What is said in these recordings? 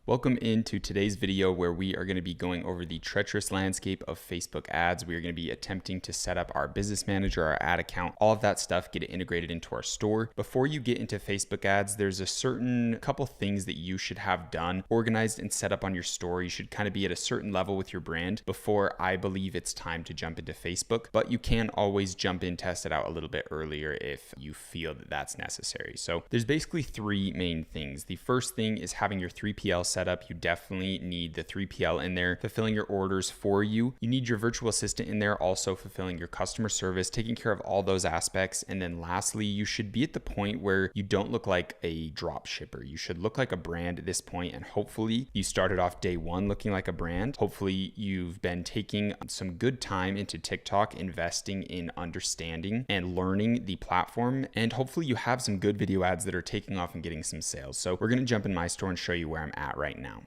Welcome into today's video where we are going to be going over the treacherous landscape of Facebook ads. We are going to be attempting to set up our business manager, our ad account, all of that stuff, get it integrated into our store. Before you get into Facebook ads, there's a certain couple things that you should have done, organized and set up on your store. You should kind of be at a certain level with your brand before I believe it's time to jump into Facebook, but you can always jump in, test it out a little bit earlier if you feel that that's necessary. So there's basically three main things. The first thing is having your 3PL setup. You definitely need the 3PL in there, fulfilling your orders for you. You need your virtual assistant in there, also fulfilling your customer service, taking care of all those aspects. And then lastly, you should be at the point where you don't look like a drop shipper. You should look like a brand at this point, and hopefully you started off day one looking like a brand. Hopefully you've been taking some good time into TikTok, investing in understanding and learning the platform, and hopefully you have some good video ads that are taking off and getting some sales. So we're going to jump in my store and show you where I'm at right now.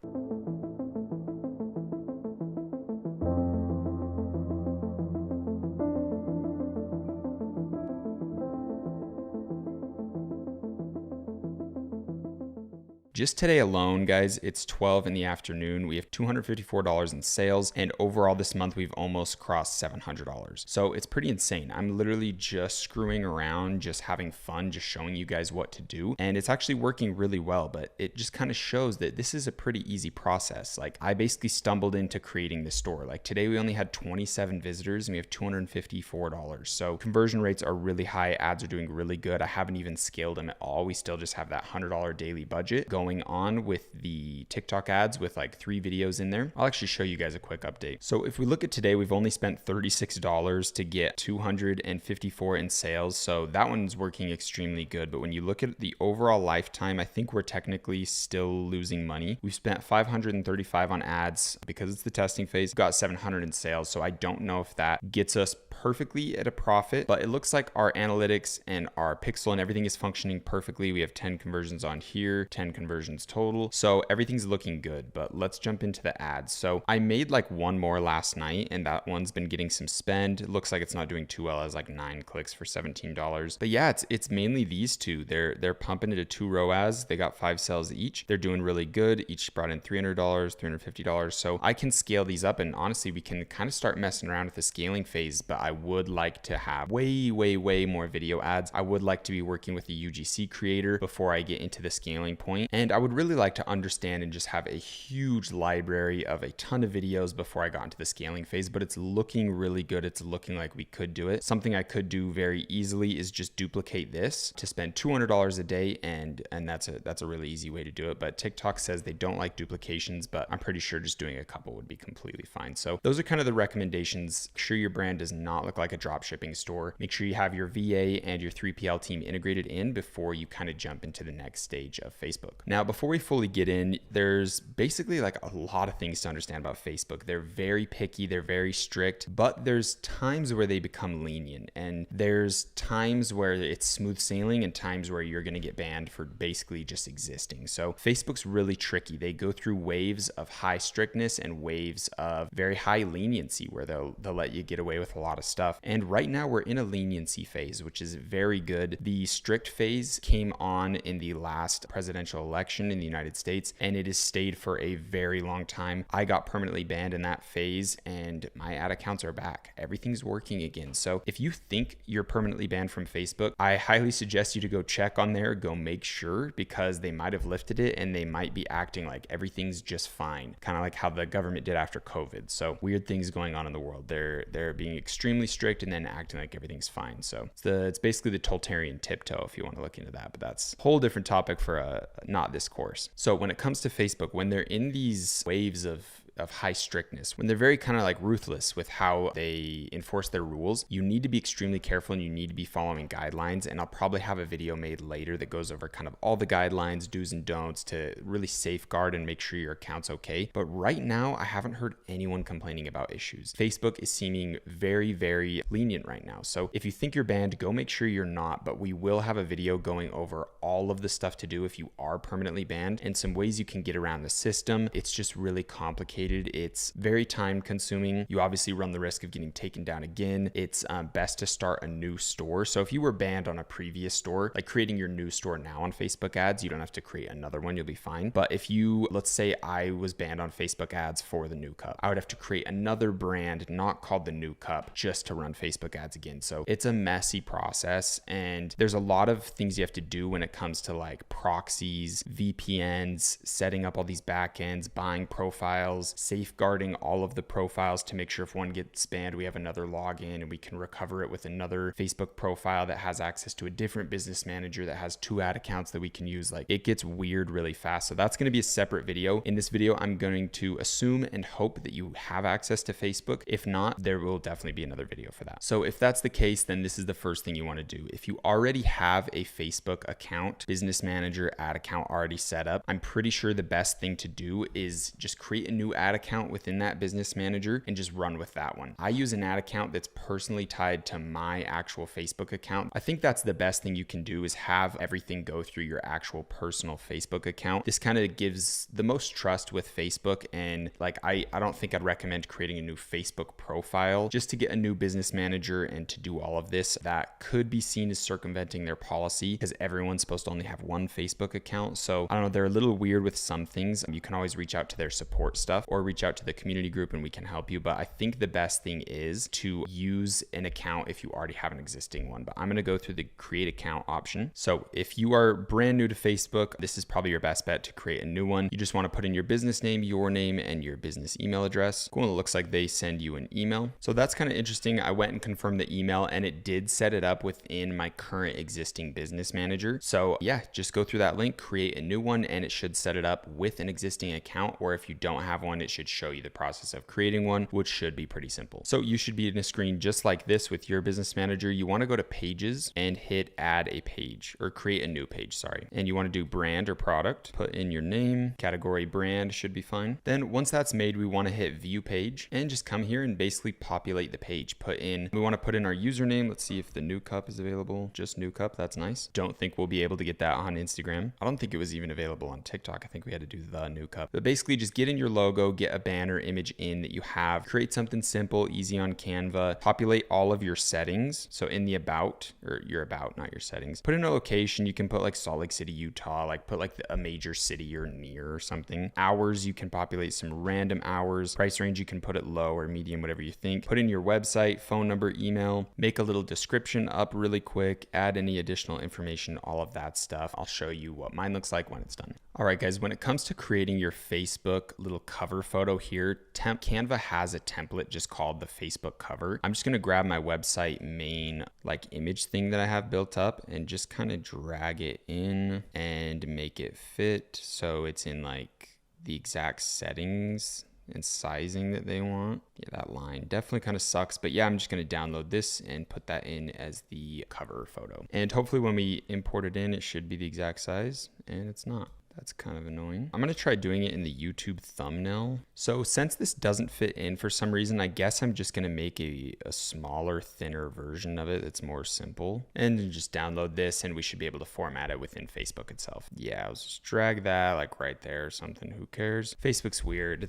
Just today alone, guys, it's 12 in the afternoon. We have $254 in sales, and overall this month we've almost crossed $700. So it's pretty insane. I'm literally just screwing around, just having fun, just showing you guys what to do. And it's actually working really well, but it just kind of shows that this is a pretty easy process. Like, I basically stumbled into creating this store. Like, today we only had 27 visitors and we have $254. So conversion rates are really high. Ads are doing really good. I haven't even scaled them at all. We still just have that $100 daily budget going on with the TikTok ads with like 3 videos in there. I'll actually show you guys a quick update. So if we look at today, we've only spent $36 to get 254 in sales. So that one's working extremely good. But when you look at the overall lifetime, I think we're technically still losing money. We've spent 535 on ads because it's the testing phase. We've got 700 in sales. So I don't know if that gets us perfectly at a profit, but it looks like our analytics and our pixel and everything is functioning perfectly. We have 10 conversions on here, 10 conversions total. So everything's looking good, but let's jump into the ads. So I made like one more last night and that one's been getting some spend. It looks like it's not doing too well as like 9 clicks for $17. But yeah, it's mainly these two. They're pumping into 2 ROAS. They got 5 sales each. They're doing really good. Each brought in $300, $350. So I can scale these up, and honestly, we can kind of start messing around with the scaling phase, but I would like to have way more video ads. I would like to be working with a UGC creator before I get into the scaling point. And I would really like to understand and just have a huge library of a ton of videos before I got into the scaling phase, but it's looking really good. It's looking like we could do it. Something I could do very easily is just duplicate this to spend $200 a day, and that's a really easy way to do it. But TikTok says they don't like duplications, but I'm pretty sure just doing a couple would be completely fine. So those are kind of the recommendations. Make sure your brand does not look like a drop shipping store. Make sure you have your VA and your 3PL team integrated in before you kind of jump into the next stage of Facebook. Now, before we fully get in, there's basically like a lot of things to understand about Facebook. They're very picky, they're very strict, but there's times where they become lenient, and there's times where it's smooth sailing and times where you're going to get banned for basically just existing. So Facebook's really tricky. They go through waves of high strictness and waves of very high leniency where they'll let you get away with a lot of stuff. And right now we're in a leniency phase, which is very good. The strict phase came on in the last presidential election in the United States, and it has stayed for a very long time. I got permanently banned in that phase, and my ad accounts are back. Everything's working again. So if you think you're permanently banned from Facebook, I highly suggest you to go check on there, go make sure, because they might have lifted it and they might be acting like everything's just fine, kind of like how the government did after COVID. So weird things going on in the world. They're being extremely strict and then acting like everything's fine. So it's basically the totalitarian tiptoe if you want to look into that, but that's a whole different topic for not this course. So when it comes to Facebook, when they're in these waves of high strictness, when they're very kind of like ruthless with how they enforce their rules, you need to be extremely careful and you need to be following guidelines. And I'll probably have a video made later that goes over kind of all the guidelines, do's and don'ts to really safeguard and make sure your account's okay. But right now, I haven't heard anyone complaining about issues. Facebook is seeming very lenient right now. So if you think you're banned, go make sure you're not, but we will have a video going over all of the stuff to do if you are permanently banned and some ways you can get around the system. It's just really complicated complicated. It's very time consuming. You obviously run the risk of getting taken down again. It's best to start a new store. So if you were banned on a previous store, like creating your new store now on Facebook ads, you don't have to create another one. You'll be fine. But if you, let's say I was banned on Facebook ads for the New Cup, I would have to create another brand not called the New Cup just to run Facebook ads again. So it's a messy process, and there's a lot of things you have to do when it comes to like proxies, VPNs, setting up all these backends, buying profiles, safeguarding all of the profiles to make sure if one gets banned, we have another login and we can recover it with another Facebook profile that has access to a different business manager that has 2 ad accounts that we can use. Like, it gets weird really fast. So that's going to be a separate video. In this video, I'm going to assume and hope that you have access to Facebook. If not, there will definitely be another video for that. So if that's the case, then this is the first thing you want to do. If you already have a Facebook account, business manager, ad account already set up, I'm pretty sure the best thing to do is just create a new ad account within that business manager and just run with that one. I use an ad account that's personally tied to my actual Facebook account. I think that's the best thing you can do, is have everything go through your actual personal Facebook account. This kind of gives the most trust with Facebook, and like I don't think I'd recommend creating a new Facebook profile just to get a new business manager and to do all of this. That could be seen as circumventing their policy, because everyone's supposed to only have one Facebook account. So I don't know, they're a little weird with some things. You can always reach out to their support stuff or reach out to the community group and we can help you. But I think the best thing is to use an account if you already have an existing one. But I'm going to go through the create account option. So if you are brand new to Facebook, this is probably your best bet to create a new one. You just want to put in your business name, your name, and your business email address. Cool. It looks like they send you an email. So that's kind of interesting. I went and confirmed the email and it did set it up within my current existing business manager. So yeah, just go through that link, create a new one, and it should set it up with an existing account. Or if you don't have one, it should show you the process of creating one, which should be pretty simple. So you should be in a screen just like this with your business manager. You want to go to pages and hit add a page, or create a new page, sorry. And you want to do brand or product, put in your name, category brand should be fine. Then once that's made, we want to hit view page and just come here and basically populate the page. We want to put in our username. Let's see if the New Cup is available. Just New Cup. That's nice. Don't think we'll be able to get that on Instagram. I don't think it was even available on TikTok. I think we had to do the New Cup. But basically just get in your logo, get a banner image in that you have, create something simple, easy on Canva, populate all of your settings. So in the about, or your about, not your settings, put in a location. You can put like Salt Lake City, Utah, like put like a major city you're near or something. Hours, you can populate some random hours. Price range, you can put it low or medium, whatever you think. Put in your website, phone number, email, make a little description up really quick, add any additional information, all of that stuff. I'll show you what mine looks like when it's done. All right, guys, when it comes to creating your Facebook little cover photo here, Canva has a template just called the Facebook cover. I'm just gonna grab my website main like image thing that I have built up and just kind of drag it in and make it fit so it's in like the exact settings and sizing that they want. Yeah, that line definitely kind of sucks, but yeah, I'm just going to download this and put that in as the cover photo. And hopefully when we import it in, it should be the exact size, and it's not. That's kind of annoying. I'm going to try doing it in the YouTube thumbnail. So since this doesn't fit in for some reason, I guess I'm just going to make a smaller, thinner version of it that's more simple, and then just download this and we should be able to format it within Facebook itself. Yeah, I'll just drag that like right there or something. Who cares? Facebook's weird.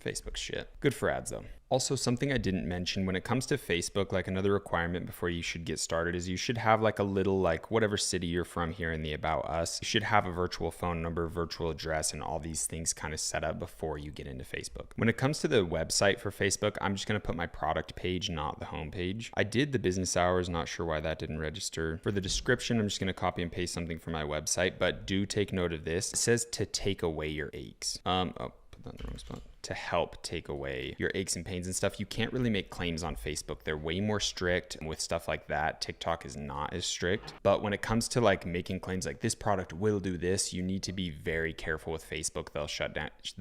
Facebook's shit. Good for ads though. Also, something I didn't mention when it comes to Facebook, like another requirement before you should get started is you should have like a little, like whatever city you're from here in the About Us, you should have a virtual phone number, virtual address, and all these things kind of set up before you get into Facebook. When it comes to the website for Facebook, I'm just going to put my product page, not the home page. I did the business hours, not sure why that didn't register. For the description, I'm just going to copy and paste something from my website, but do take note of this. It says to take away your aches. Put that in the wrong spot. To help take away your aches and pains and stuff. You can't really make claims on Facebook. They're way more strict with stuff like that. TikTok is not as strict. But when it comes to like making claims like this product will do this, you need to be very careful with Facebook. They'll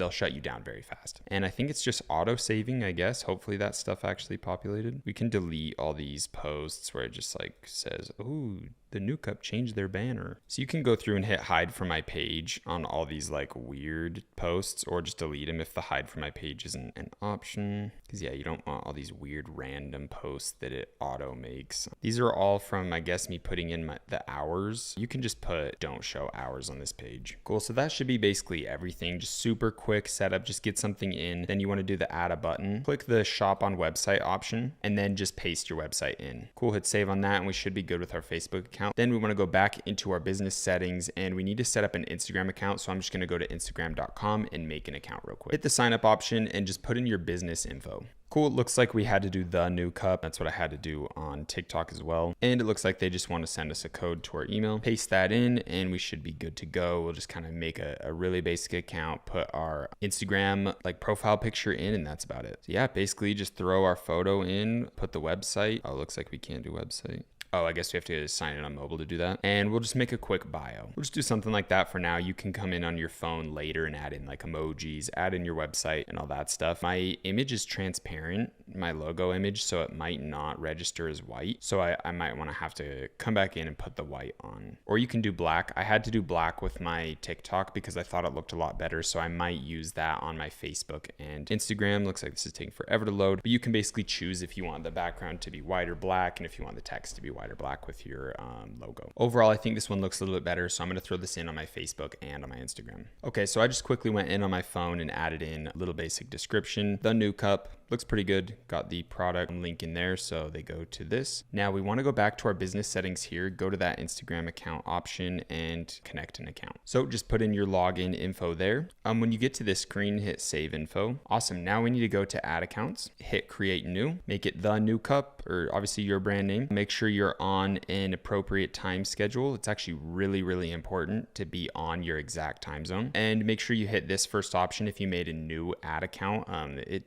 shut you down very fast. And I think it's just auto saving, I guess. Hopefully that stuff actually populated. We can delete all these posts where it just like says, oh, the New Cup changed their banner. So you can go through and hit hide from my page on all these like weird posts, or just delete them if the hide for my page isn't an option, because yeah, you don't want all these weird random posts that it auto makes. These are all from, I guess, me putting in the hours. You can just put don't show hours on this page. Cool, so that should be basically everything. Just super quick setup, just get something in. Then you want to do the add a button. Click the shop on website option and then just paste your website in. Cool, hit save on that and we should be good with our Facebook account. Then we want to go back into our business settings and we need to set up an Instagram account. So I'm just going to go to instagram.com and make an account real quick. Hit the sign up option and just put in your business info. Cool, it looks like we had to do the new cup. That's what I had to do on TikTok as well. And it looks like they just want to send us a code to our email. Paste that in and we should be good to go. We'll just kind of make a really basic account, put our Instagram like profile picture in, and that's about it. So yeah, basically just throw our photo in, put the website. Oh, it looks like we can't do website. Oh, I guess we have to sign in on mobile to do that. And we'll just make a quick bio. We'll just do something like that for now. You can come in on your phone later and add in like emojis, add in your website and all that stuff. My image is transparent, my logo image, so it might not register as white. So I might want to have to come back in and put the white on. Or you can do black. I had to do black with my TikTok because I thought it looked a lot better. So I might use that on my Facebook and Instagram. Looks like this is taking forever to load. But you can basically choose if you want the background to be white or black and if you want the text to be white or black with your logo. Overall, I think this one looks a little bit better, so I'm going to throw this in on my Facebook and on my Instagram. Okay, so I just quickly went in on my phone and added in a little basic description. The new cup looks pretty good. Got the product link in there, so they go to this. Now we want to go back to our business settings here, go to that Instagram account option and connect an account. So just put in your login info there. When you get to this screen, hit save info. Awesome. Now we need to go to add accounts, hit create new, make it the new cup, or obviously your brand name. Make sure you're on an appropriate time schedule. It's actually really important to be on your exact time zone, and make sure you hit this first option. If you made a new ad account,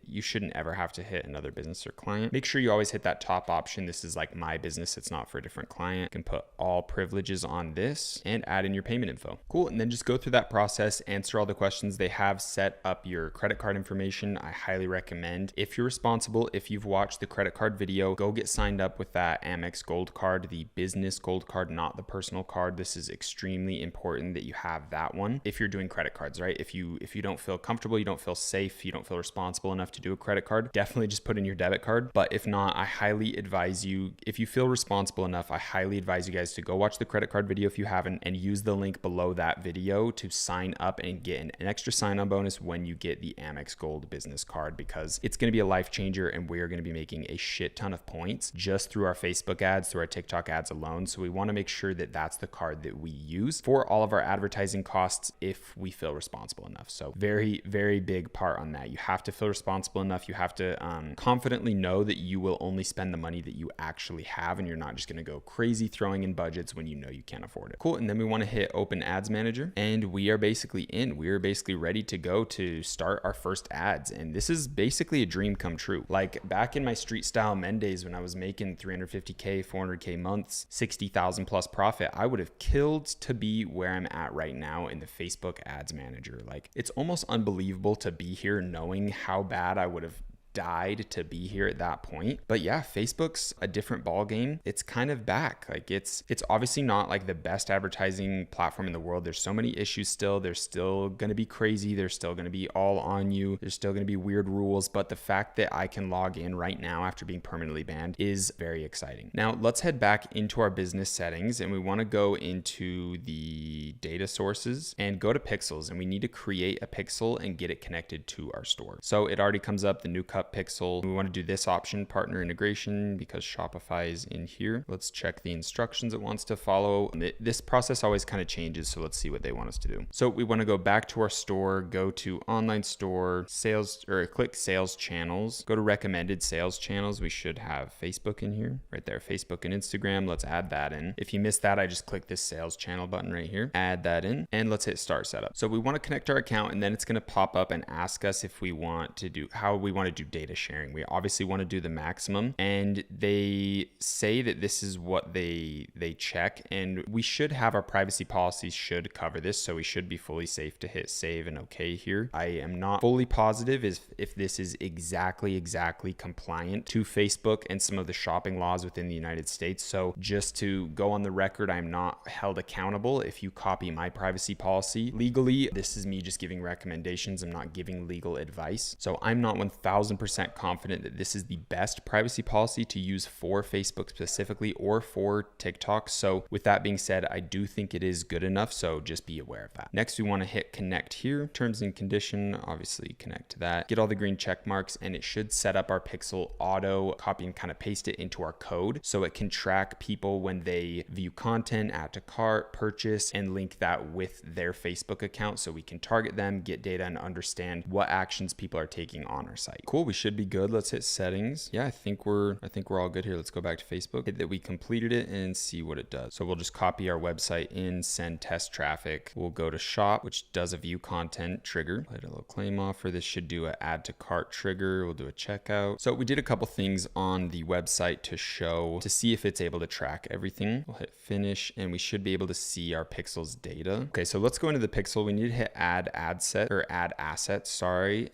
you shouldn't ever have to hit another business or client. Make sure you always hit that top option. This is like my business. It's not for a different client. You can put all privileges on this and add in your payment info. Cool. And then just go through that process, answer all the questions. They have set up your credit card information. I highly recommend, if you're responsible, if you've watched the credit card video, go get signed up with that Amex Gold card, the business gold card, not the personal card. This is extremely important that you have that one if you're doing credit cards, right? If you don't feel comfortable, you don't feel safe, you don't feel responsible enough to do a credit card, definitely just put in your debit card. But if not, I highly advise you, if you feel responsible enough, I highly advise you guys to go watch the credit card video if you haven't, and use the link below that video to sign up and get an extra sign-on bonus when you get the Amex Gold business card, because it's going to be a life changer and we're going to be making a shit ton of points just through our Facebook ads, through our TikTok ads alone. So we want to make sure that that's the card that we use for all of our advertising costs if we feel responsible enough. So very big part on that. You have to feel responsible enough. You have to confidently know that you will only spend the money that you actually have, and you're not just going to go crazy throwing in budgets when you know you can't afford it. Cool. And then we want to hit open ads manager, and we are basically in. We are basically ready to go to start our first ads. And this is basically a dream come true. Like back in my street style men days when I was making 350K, 400K months, 60,000 plus profit, I would have killed to be where I'm at right now in the Facebook ads manager. Like, it's almost unbelievable to be here knowing how bad I would have died to be here at that point. But yeah, Facebook's a different ball game. It's kind of back. Like it's obviously not like the best advertising platform in the world. There's so many issues still. They're still going to be crazy. They're still going to be all on you. There's still going to be weird rules. But the fact that I can log in right now after being permanently banned is very exciting. Now let's head back into our business settings, and we want to go into the data sources and go to pixels, and we need to create a pixel and get it connected to our store. So it already comes up, the new cup pixel. We want to do this option, partner integration, because Shopify is in here. Let's check the instructions it wants to follow. This process always kind of changes, so let's see what they want us to do. So we want to go back to our store, go to online store, sales, or click sales channels, go to recommended sales channels. We should have Facebook in here, right there, Facebook and Instagram. Let's add that in. If you missed that, I just click this sales channel button right here, add that in, and let's hit start setup. So we want to connect our account, and then it's going to pop up and ask us if we want to do, how we want to do data sharing. We obviously want to do the maximum, and they say that this is what they check, and we should have our privacy policies should cover this, so we should be fully safe to hit save and okay here. I am not fully positive if this is exactly compliant to Facebook and some of the shopping laws within the United States. So just to go on the record, I'm not held accountable if you copy my privacy policy legally. This is me just giving recommendations. I'm not giving legal advice. So I'm not 1000% confident that this is the best privacy policy to use for Facebook specifically or for TikTok. So with that being said, I do think it is good enough. So just be aware of that. Next, we want to hit connect here. Terms and condition, obviously connect to that. Get all the green check marks, and it should set up our Pixel auto copy and kind of paste it into our code so it can track people when they view content, add to cart, purchase, and link that with their Facebook account so we can target them, get data, and understand what actions people are taking on our site. Cool, we should be good. Let's hit settings. Yeah, I think we're all good here. Let's go back to Facebook, hit that we completed it, and see what it does. So we'll just copy our website in, send test traffic. We'll go to shop, which does a view content trigger. Hit a little claim offer. This should do an add to cart trigger. We'll do a checkout. So we did a couple things on the website to see if it's able to track everything. We'll hit finish, and we should be able to see our Pixel's data. Okay, so let's go into the Pixel. We need to hit add assets,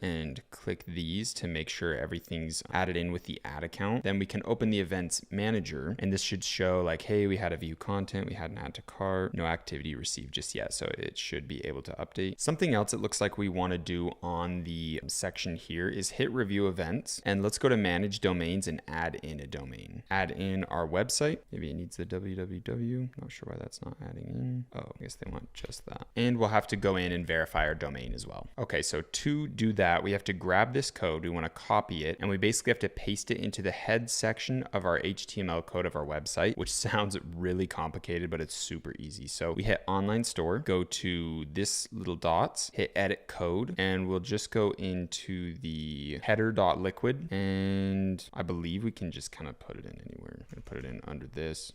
and click these to make sure everything's added in with the ad account. Then we can open the events manager, and this should show like, hey, we had a view content, we had an add to cart, no activity received just yet. So it should be able to update. Something else it looks like we want to do on the section here is hit review events, and let's go to manage domains and add in a domain. Add in our website. Maybe it needs the www. Not sure why that's not adding in. Oh, I guess they want just that. And we'll have to go in and verify our domain as well. Okay, so to do that, we have to grab this code. We want to copy it, and we basically have to paste it into the head section of our HTML code of our website, which sounds really complicated, but it's super easy. So we hit online store, go to this little dots, hit edit code, and we'll just go into the header.liquid, and I believe we can just kind of put it in anywhere. I'm gonna put it in under this.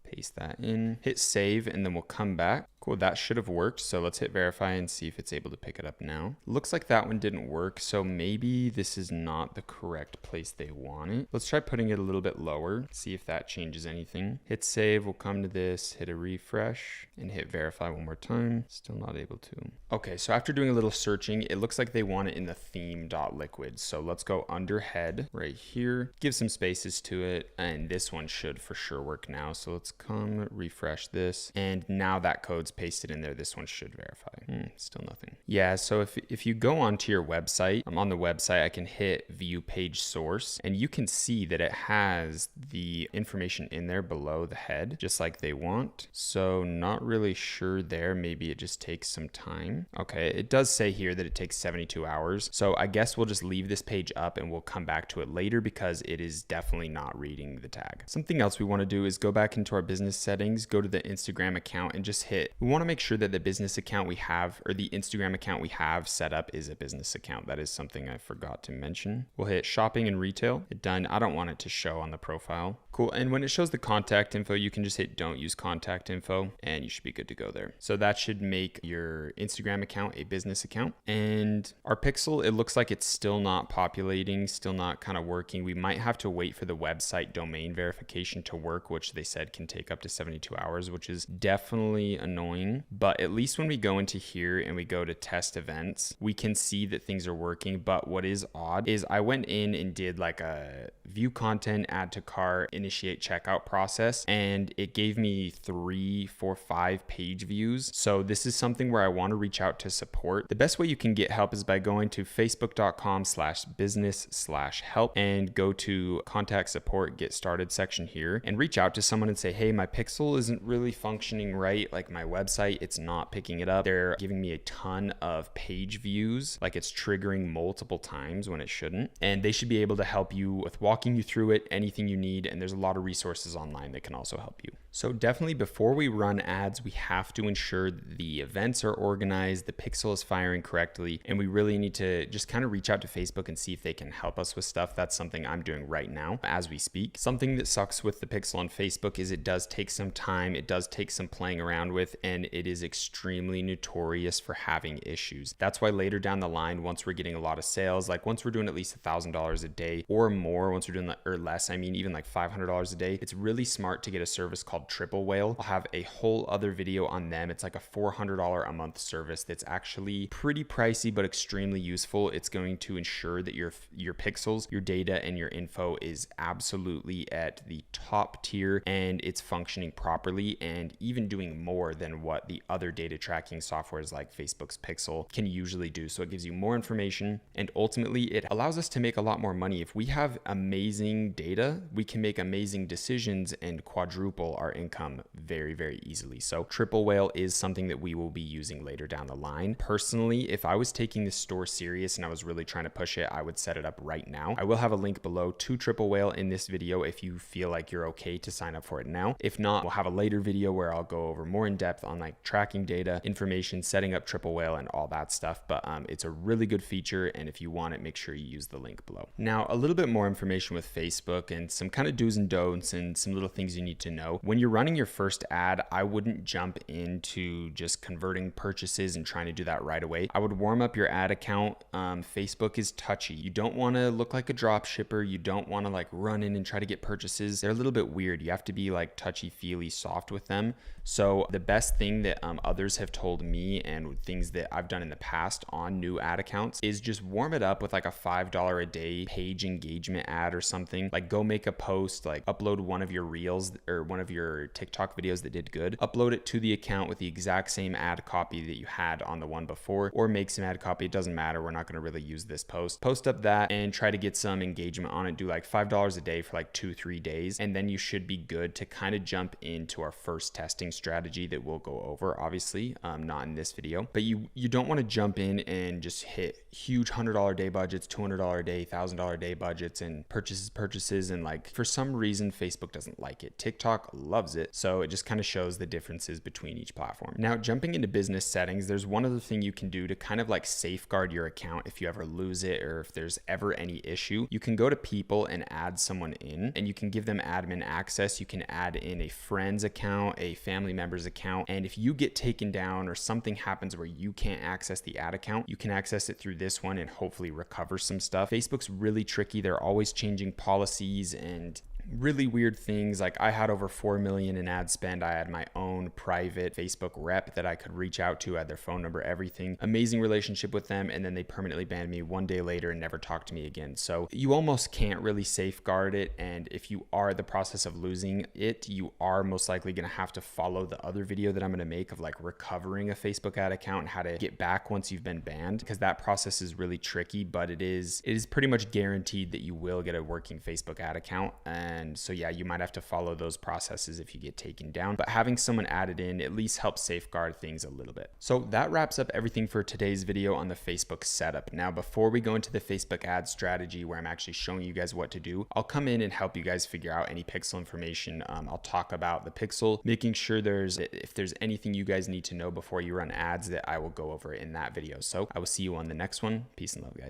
Paste that in, hit save, and then we'll come back. Cool, that should have worked. So let's hit verify and see if it's able to pick it up now. Looks like that one didn't work, so maybe this is not the correct place they want it. Let's try putting it a little bit lower, see if that changes anything. Hit save, we'll come to this, hit a refresh, and hit verify one more time. Still not able to. Okay, so after doing a little searching, it looks like they want it in the theme.liquid. So let's go under head right here, give some spaces to it, and this one should for sure work now. So let's come refresh this, and now that code's pasted in there. This one should verify. Still nothing. Yeah, so if you go onto your website, I'm on the website, I can hit view page source, and you can see that it has the information in there below the head, just like they want. So not really sure there. Maybe it just takes some time. Okay, it does say here that it takes 72 hours. So I guess we'll just leave this page up and we'll come back to it later because it is definitely not reading the tag. Something else we want to do is go back into our business settings, go to the Instagram account, and just hit, we want to make sure that the business account we have, or the Instagram account we have set up, is a business account. That is something I forgot to mention. We'll hit shopping and retail. Hit done. I don't want it to show on the profile. Cool. And when it shows the contact info, you can just hit don't use contact info, and you should be good to go there. So that should make your Instagram account a business account. And our Pixel, it looks like it's still not populating, still not kind of working. We might have to wait for the website domain verification to work, which they said can take up to 72 hours, which is definitely annoying. But at least when we go into here and we go to test events, we can see that things are working. But what is odd is I went in and did like a view content, add to cart, initiate checkout process, and it gave me 3, 4, 5 page views. So this is something where I want to reach out to support. The best way you can get help is by going to facebook.com/business/help and go to contact support, get started section here, and reach out to someone and say, hey, my Pixel isn't really functioning right. Like my website, it's not picking it up. They're giving me a ton of page views, like it's triggering multiple times when it shouldn't. And they should be able to help you with walking you through it, anything you need. And there's a lot of resources online that can also help you. So definitely before we run ads, we have to ensure the events are organized, the pixel is firing correctly, and we really need to just kind of reach out to Facebook and see if they can help us with stuff. That's something I'm doing right now as we speak. Something that sucks with the pixel on Facebook is it does take some time, it does take some playing around with, and it is extremely notorious for having issues. That's why later down the line, once we're getting a lot of sales, like once we're doing at least $1,000 a day or more, once we're doing or less, I mean even like $500 a day, it's really smart to get a service called Triple Whale. I'll have a whole other video on them. It's like a $400 a month service that's actually pretty pricey but extremely useful. It's going to ensure that your pixels, your data, and your info is absolutely at the top tier and it's functioning properly and even doing more than what the other data tracking softwares like Facebook's Pixel can usually do. So it gives you more information and ultimately it allows us to make a lot more money. If we have amazing data, we can make amazing decisions and quadruple our income very, very easily. So Triple Whale is something that we will be using later down the line. Personally, if I was taking this store serious and I was really trying to push it, I would set it up right now. I will have a link below to Triple Whale in this video if you feel like you're okay to sign up for it now. If not, we'll have a later video where I'll go over more in depth on like tracking data, information, setting up Triple Whale and all that stuff. But it's a really good feature. And if you want it, make sure you use the link below. Now, a little bit more information with Facebook and some kind of do's and don'ts and some little things you need to know. When you're running your first ad, I wouldn't jump into just converting purchases and trying to do that right away. I would warm up your ad account. Facebook is touchy. You don't want to look like a drop shipper. You don't want to like run in and try to get purchases. They're a little bit weird. You have to be like touchy-feely soft with them. So the best thing that others have told me and things that I've done in the past on new ad accounts is just warm it up with like a $5 a day page engagement ad or something. Like go make a post, like upload one of your reels or one of your TikTok videos that did good, upload it to the account with the exact same ad copy that you had on the one before, or make some ad copy. It doesn't matter. We're not going to really use this post. Post up that and try to get some engagement on it. Do like $5 a day for like 2-3 days. And then you should be good to kind of jump into our first testing strategy that we'll go over, obviously, not in this video, but you don't want to jump in and just hit huge $100 day budgets, $200 a day, $1,000 a day budgets and purchases. And like, for some reason, Facebook doesn't like it. TikTok loves it. So it just kind of shows the differences between each platform. Now, jumping into business settings, there's one other thing you can do to kind of like safeguard your account if you ever lose it or if there's ever any issue. You can go to people and add someone in and you can give them admin access. You can add in a friend's account, a family member's account. And if you get taken down or something happens where you can't access the ad account, you can access it through this one and hopefully recover some stuff. Facebook's really tricky. They're always changing policies and really weird things. Like I had over 4 million in ad spend. I had my own private Facebook rep that I could reach out to, I had their phone number, everything. Amazing relationship with them. And then they permanently banned me one day later and never talked to me again. So you almost can't really safeguard it. And if you are in the process of losing it, you are most likely going to have to follow the other video that I'm going to make of like recovering a Facebook ad account and how to get back once you've been banned, because that process is really tricky, but it is pretty much guaranteed that you will get a working Facebook ad account. And so yeah, you might have to follow those processes if you get taken down, but having someone added in at least helps safeguard things a little bit. So that wraps up everything for today's video on the Facebook setup. Now, before we go into the Facebook ad strategy where I'm actually showing you guys what to do, I'll come in and help you guys figure out any pixel information. I'll talk about the pixel, making sure if there's anything you guys need to know before you run ads, that I will go over in that video. So I will see you on the next one. Peace and love, guys.